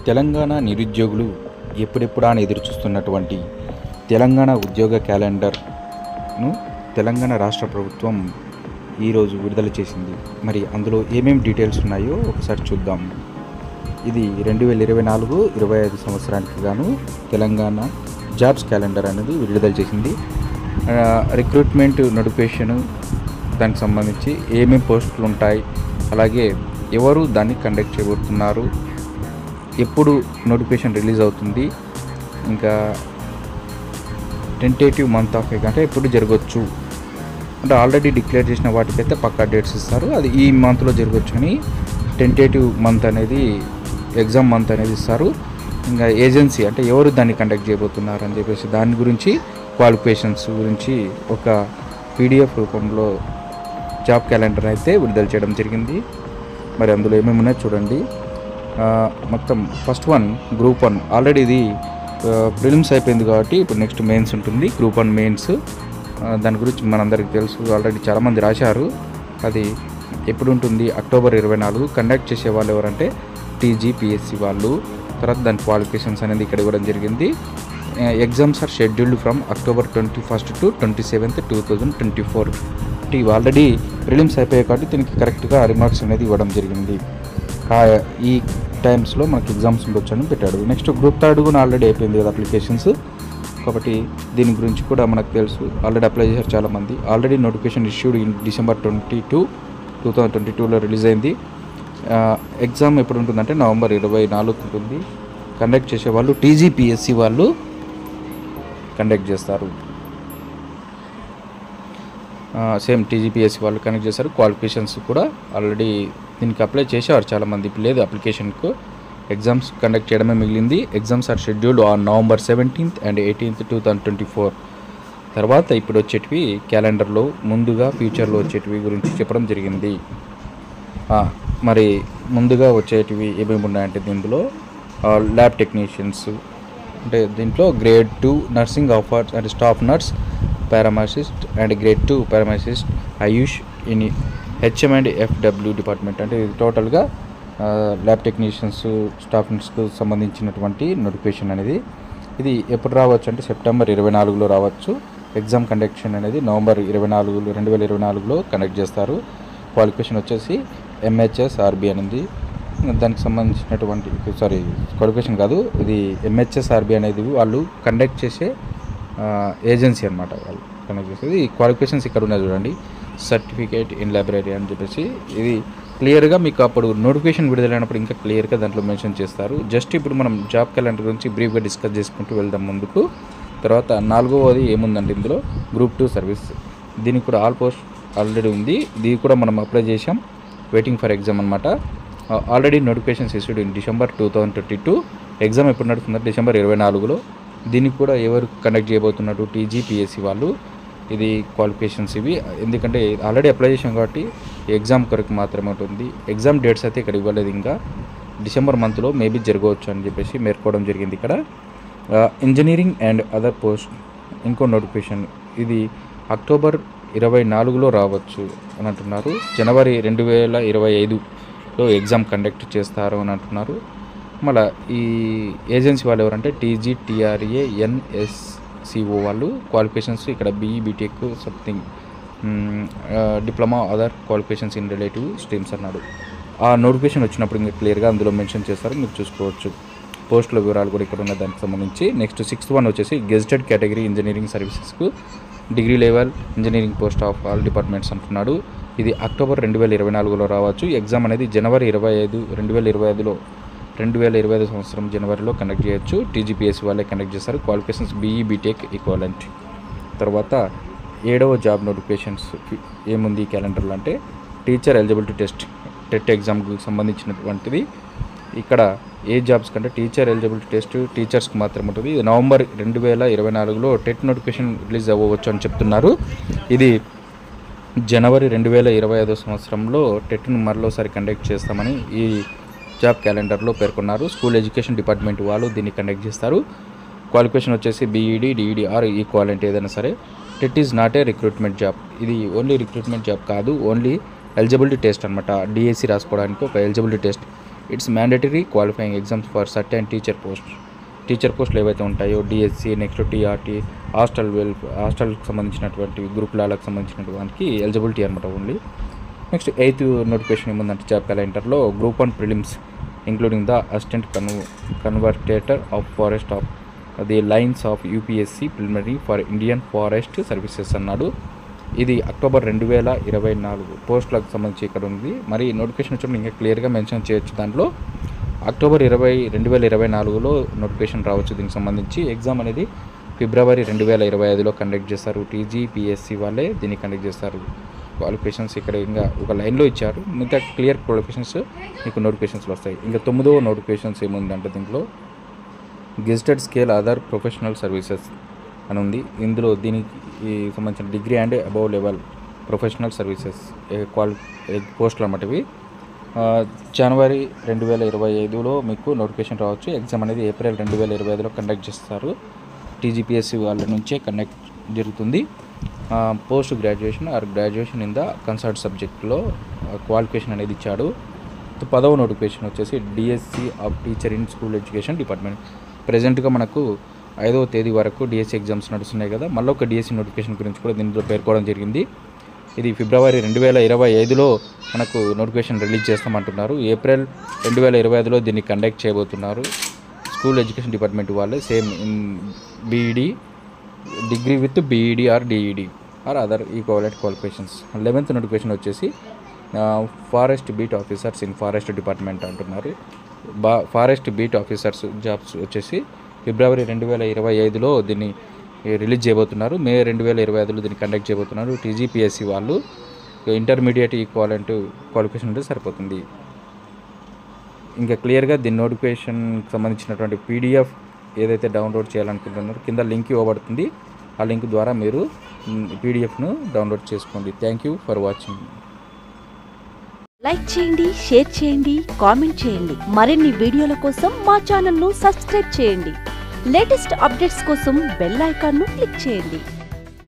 తెలంగాణ నిరుద్యోగులు ఎప్పుడెప్పుడా అని ఎదురుచూస్తున్నటువంటి తెలంగాణ ఉద్యోగ క్యాలెండర్ను తెలంగాణ రాష్ట్ర ప్రభుత్వం ఈరోజు విడుదల చేసింది. మరి అందులో ఏమేమి డీటెయిల్స్ ఉన్నాయో ఒకసారి చూద్దాం. ఇది 2024-25 సంవత్సరానికి గాను తెలంగాణ జాబ్స్ క్యాలెండర్ అనేది విడుదల చేసింది. రిక్రూట్మెంట్ నోటిఫికేషను దానికి సంబంధించి ఏమేమి పోస్టులు ఉంటాయి, అలాగే ఎవరు దాన్ని కండక్ట్ చేయబోతున్నారు, ఎప్పుడు నోటిఫికేషన్ రిలీజ్ అవుతుంది, ఇంకా టెంటేటివ్ మంత్ ఆఫ్ అంటే ఎప్పుడు జరగవచ్చు అంటే ఆల్రెడీ డిక్లేర్ చేసిన వాటికైతే పక్కా డేట్స్ ఇస్తారు. అది ఈ మంత్లో జరగవచ్చు అని టెంటేటివ్ మంత్ అనేది ఎగ్జామ్ మంత్ అనేది ఇస్తారు. ఇంకా ఏజెన్సీ అంటే ఎవరు దాన్ని కండక్ట్ చేయబోతున్నారు అని చెప్పేసి దాని గురించి క్వాలిఫికేషన్స్ గురించి ఒక పీడిఎఫ్ రూపంలో జాబ్ క్యాలెండర్ అయితే విడుదల చేయడం జరిగింది. మరి అందులో ఏమేమి ఉన్నాయో చూడండి. మొత్తం ఫస్ట్ వన్ గ్రూప్ 1 ఆల్రెడీ ఇది ప్రిలిమ్స్ అయిపోయింది కాబట్టి ఇప్పుడు నెక్స్ట్ మెయిన్స్ ఉంటుంది. గ్రూప్ 1 మెయిన్స్ దాని గురించి మనందరికీ తెలుసు, ఆల్రెడీ చాలామంది రాశారు. అది ఎప్పుడు ఉంటుంది? అక్టోబర్ 24. కండక్ట్ చేసే వాళ్ళు ఎవరంటే టీజీపీఎస్సీ వాళ్ళు. తర్వాత దాని క్వాలిఫికేషన్స్ అనేది ఇక్కడ ఇవ్వడం జరిగింది. Exams are scheduled from October 21 to 27, 2024. ఇవి ఆల్రెడీ ప్రిలిమ్స్ అయిపోయాయి కాబట్టి దీనికి కరెక్ట్గా రిమార్క్స్ అనేది ఇవ్వడం జరిగింది. ఈ టైమ్స్లో మనకి ఎగ్జామ్స్ ఉండొచ్చు అని పెట్టాడు. నెక్స్ట్ గ్రూప్ 3 కూడా ఆల్రెడీ అయిపోయింది కదా అప్లికేషన్స్, కాబట్టి దీని గురించి కూడా మనకు తెలుసు. ఆల్రెడీ అప్లై చేశారు చాలామంది. Already notification issued in December 22, 2022లో రిలీజ్ అయింది. ఎగ్జామ్ ఎప్పుడు ఉంటుందంటే November 24 ఉంటుంది. కండక్ట్ చేసే వాళ్ళు టీజీపీఎస్సీ వాళ్ళు కండక్ట్ చేస్తారు. సేమ్ టీజీపీఎస్సీ వాళ్ళు కండక్ట్ చేస్తారు. క్వాలిఫికేషన్స్ కూడా ఆల్రెడీ దీనికి అప్లై చేసేవారు చాలామంది. ఇప్పుడు లేదు అప్లికేషన్కు, ఎగ్జామ్స్ కండక్ట్ చేయడమే మిగిలింది. Exams are scheduled on November 17th and 18th, 2024. తర్వాత ఇప్పుడు వచ్చేటివి క్యాలెండర్లో ముందుగా ఫ్యూచర్లో వచ్చేటివి గురించి చెప్పడం జరిగింది. మరి ముందుగా వచ్చేటివి ఏమేమి ఉన్నాయంటే దీంట్లో ల్యాబ్ టెక్నీషియన్స్ అంటే దీంట్లో grade 2 nursing officers and staff nurse pharmacist and grade 2 pharmacist AYUSH in HM and FW department. అంటే ఇది టోటల్గా ల్యాబ్ టెక్నీషియన్స్ స్టాఫ్ నర్స్కు సంబంధించినటువంటి నోటిఫికేషన్ అనేది. ఇది ఎప్పుడు రావచ్చు అంటే September 24లో రావచ్చు. ఎగ్జామ్ కండక్షన్ అనేది November 24, 2024లో కండక్ట్ చేస్తారు. క్వాలిఫికేషన్ వచ్చేసి MHSRB అనేది దానికి సంబంధించినటువంటి క్వాలిఫికేషన్ కాదు, ఇది MHSRB అనేది వాళ్ళు కండక్ట్ చేసే ఏజెన్సీ అనమాట. వాళ్ళు కండక్ట్ చేసేది. ఈ క్వాలిఫికేషన్స్ ఇక్కడ ఉన్నాయి చూడండి. సర్టిఫికేట్ ఇన్ లైబ్రరీ అని చెప్పేసి ఇది క్లియర్గా మీకు అప్పుడు నోటిఫికేషన్ విడుదలైనప్పుడు ఇంకా క్లియర్గా దాంట్లో మెన్షన్ చేస్తారు. జస్ట్ ఇప్పుడు మనం జాబ్ క్యాలెండర్ గురించి బ్రీఫ్గా డిస్కస్ చేసుకుంటూ వెళ్దాం ముందుకు. తర్వాత 4వది ఏముందంటే ఇందులో గ్రూప్ 2 సర్వీస్. దీనికి కూడా ఆల్ పోస్ట్ ఆల్రెడీ ఉంది. దీనికి కూడా మనం అప్లై చేసాం, వెయిటింగ్ ఫర్ ఎగ్జామ్ అనమాట. Already notifications issued in December 2022. Exam ఎప్పుడు నడుస్తుందంటే December 24లో. దీనికి కూడా ఎవరు కండక్ట్ చేయబోతున్నారు? టీజీపీఎస్సీ వాళ్ళు. ఇది క్వాలిఫికేషన్స్ ఇవి. ఎందుకంటే ఆల్రెడీ అప్లై చేసాం కాబట్టి ఎగ్జామ్ కొరకు మాత్రమే ఉంటుంది. ఎగ్జామ్ డేట్స్ అయితే ఇక్కడ ఇవ్వలేదు. ఇంకా డిసెంబర్ మంత్లో మేబీ జరగవచ్చు అని చెప్పేసి మేర్కోవడం జరిగింది ఇక్కడ. ఇంజనీరింగ్ అండ్ అదర్ పోస్ట్ ఇంకో నోటిఫికేషన్. ఇది October 24లో రావచ్చు అని అంటున్నారు. January 2025లో ఎగ్జామ్ కండక్ట్ చేస్తారు అని అంటున్నారు. మళ్ళీ ఈ ఏజెన్సీ వాళ్ళు ఎవరంటే TGTRANSCO వాళ్ళు. క్వాలిఫికేషన్స్ ఇక్కడ BE BTech something diploma other qualifications in relative streams అన్నాడు. ఆ నోటిఫికేషన్ వచ్చినప్పుడు ఇంకా క్లియర్గా అందులో మెన్షన్ చేస్తారు, మీరు చూసుకోవచ్చు. పోస్టుల వివరాలు కూడా ఇక్కడ ఉన్న దానికి సంబంధించి. నెక్స్ట్ 6th వన్ వచ్చేసి గెజిటెడ్ కేటగిరీ ఇంజనీరింగ్ సర్వీసెస్కు degree level engineering post of all departments అంటున్నాడు. ఇది October 2024లో రావచ్చు. ఎగ్జామ్ అనేది January 25, 2025 సంవత్సరం జనవరిలో కండక్ట్ చేయొచ్చు. టీజీపీఎస్సీ వాళ్ళే కండక్ట్ చేస్తారు. Qualifications BE BTech equivalent. తర్వాత 7వ జాబ్ నోటిఫికేషన్స్ ఏముంది ఈ క్యాలెండర్లో అంటే టీచర్ ఎలిజిబిలిటీ టెట్ ఎగ్జామ్కి సంబంధించినటువంటిది. ఇక్కడ ఏ జాబ్స్ కంటే టీచర్ ఎలిజిబిలిటీ టెస్ట్ టీచర్స్కి మాత్రమే ఉంటుంది. ఇది November 2024లో టెట్ నోటిఫికేషన్ రిలీజ్ అవ్వవచ్చు అని చెప్తున్నారు. ఇది January 2025 సంవత్సరంలో టెట్ను మరోసారి కండక్ట్ చేస్తామని ఈ జాబ్ క్యాలెండర్లో పేర్కొన్నారు. స్కూల్ ఎడ్యుకేషన్ డిపార్ట్మెంట్ వాళ్ళు దీన్ని కండక్ట్ చేస్తారు. క్వాలిఫికేషన్ వచ్చేసి BEd, DED ఆర్ ఈక్వాలెంట్ ఏదైనా సరే. TET is not a recruitment job. ఇది ఓన్లీ రిక్రూట్మెంట్ జాబ్ కాదు, ఓన్లీ ఎలిజిబిలిటీ టెస్ట్ అనమాట. DAC రాసుకోవడానికి ఒక eligibility test. It's mandatory qualifying exams for certain teacher పోస్టులు ఏవైతే ఉంటాయో డిఎస్సి, నెక్స్ట్ టీఆర్టీ, హాస్టల్కి సంబంధించినటువంటి గ్రూప్ లాలకు సంబంధించినటువంటి వానికి ఎలిజిబిలిటీ అనమాట ఓన్లీ. నెక్స్ట్ 8th నోటిఫికేషన్ ఏముందంటే జాబ్ క్యాలెండర్లో group 1 prelims including the assistant conservator of forest of the lines of UPSC preliminary for Indian forest services అన్నాడు. ఇది అక్టోబర్ 2024 పోస్టులకు సంబంధించి ఇక్కడ ఉంది. మరి నోటిఫికేషన్ వచ్చినప్పుడు ఇంకా క్లియర్గా మెన్షన్ చేయొచ్చు. దాంట్లో అక్టోబర్ 2024లో నోటిఫికేషన్ రావచ్చు. దీనికి సంబంధించి ఎగ్జామ్ అనేది ఫిబ్రవరి 2025లో కండక్ట్ చేస్తారు. టీజీపీఎస్సీ వాళ్ళే దీన్ని కండక్ట్ చేస్తారు. క్వాలిఫికేషన్స్ ఇక్కడ ఇంకా ఒక లైన్లో ఇచ్చారు. మిగతా క్లియర్ క్వాలిఫికేషన్స్ మీకు నోటిఫికేషన్స్లో వస్తాయి. ఇంకా 9వ నోటిఫికేషన్స్ ఏముందంటే దీంట్లో gazetted scale other professional services అని ఉంది. ఇందులో దీనికి సంబంధించిన degree and above level professional services పోస్టులు అన్నమాట ఇవి. జనవరి 2025లో మీకు నోటిఫికేషన్ రావచ్చు. ఎగ్జామ్ అనేది ఏప్రిల్ 2025లో కండక్ట్ చేస్తారు. టీజీపీఎస్సీ వాళ్ళ నుంచే కండక్ట్ జరుగుతుంది. Post graduation or graduation in the concerned సబ్జెక్ట్లో క్వాలిఫికేషన్ అనేది ఇచ్చాడు. 10వ నోటిఫికేషన్ వచ్చేసి DSC of teacher in school education department. ప్రజెంట్గా మనకు 5వ తేదీ వరకు డిఎస్సి ఎగ్జామ్స్ నడుస్తున్నాయి కదా, మళ్ళీ ఒక డిఎస్సి నోటిఫికేషన్ గురించి కూడా దీంట్లో పేర్కోవడం జరిగింది. ఇది ఫిబ్రవరి 2025లో మనకు నోటిఫికేషన్ రిలీజ్ చేస్తామంటున్నారు. ఏప్రిల్ 2025లో దీన్ని కండక్ట్ చేయబోతున్నారు. స్కూల్ ఎడ్యుకేషన్ డిపార్ట్మెంట్ వాళ్ళే same in B Ed, degree with B Ed or D Ed or other equivalent qualifications. 11th notification వచ్చేసి forest beat officers in forest department అంటున్నారు. ఫారెస్ట్ బీట్ ఆఫీసర్స్ జాబ్స్ వచ్చేసి ఫిబ్రవరి 2025లో దీన్ని రిలీజ్ చేయబోతున్నారు. మే 2025లో దీన్ని కండక్ట్ చేయబోతున్నారు. టీజీపీఎస్సీ వాళ్ళు ఇంటర్మీడియట్ ఈక్వాలెంట్ క్వాలిఫికేషన్ ఉంటే సరిపోతుంది. ఇంకా క్లియర్గా దీని నోటిఫికేషన్కి సంబంధించినటువంటి పీడిఎఫ్ ఏదైతే డౌన్లోడ్ చేయాలనుకుంటున్నారో కింద లింక్ ఇవ్వబడుతుంది. ఆ లింక్ ద్వారా మీరు పీడిఎఫ్ను డౌన్లోడ్ చేసుకోండి. Thank you for watching. Like చేయండి, షేర్ చేయండి, కామెంట్ చేయండి. మరిన్ని వీడియోల కోసం మా ఛానల్ను సబ్స్క్రైబ్ చేయండి. లేటెస్ట్ అప్డేట్స్ కోసం బెల్ ఐకాన్ను క్లిక్ చేయండి.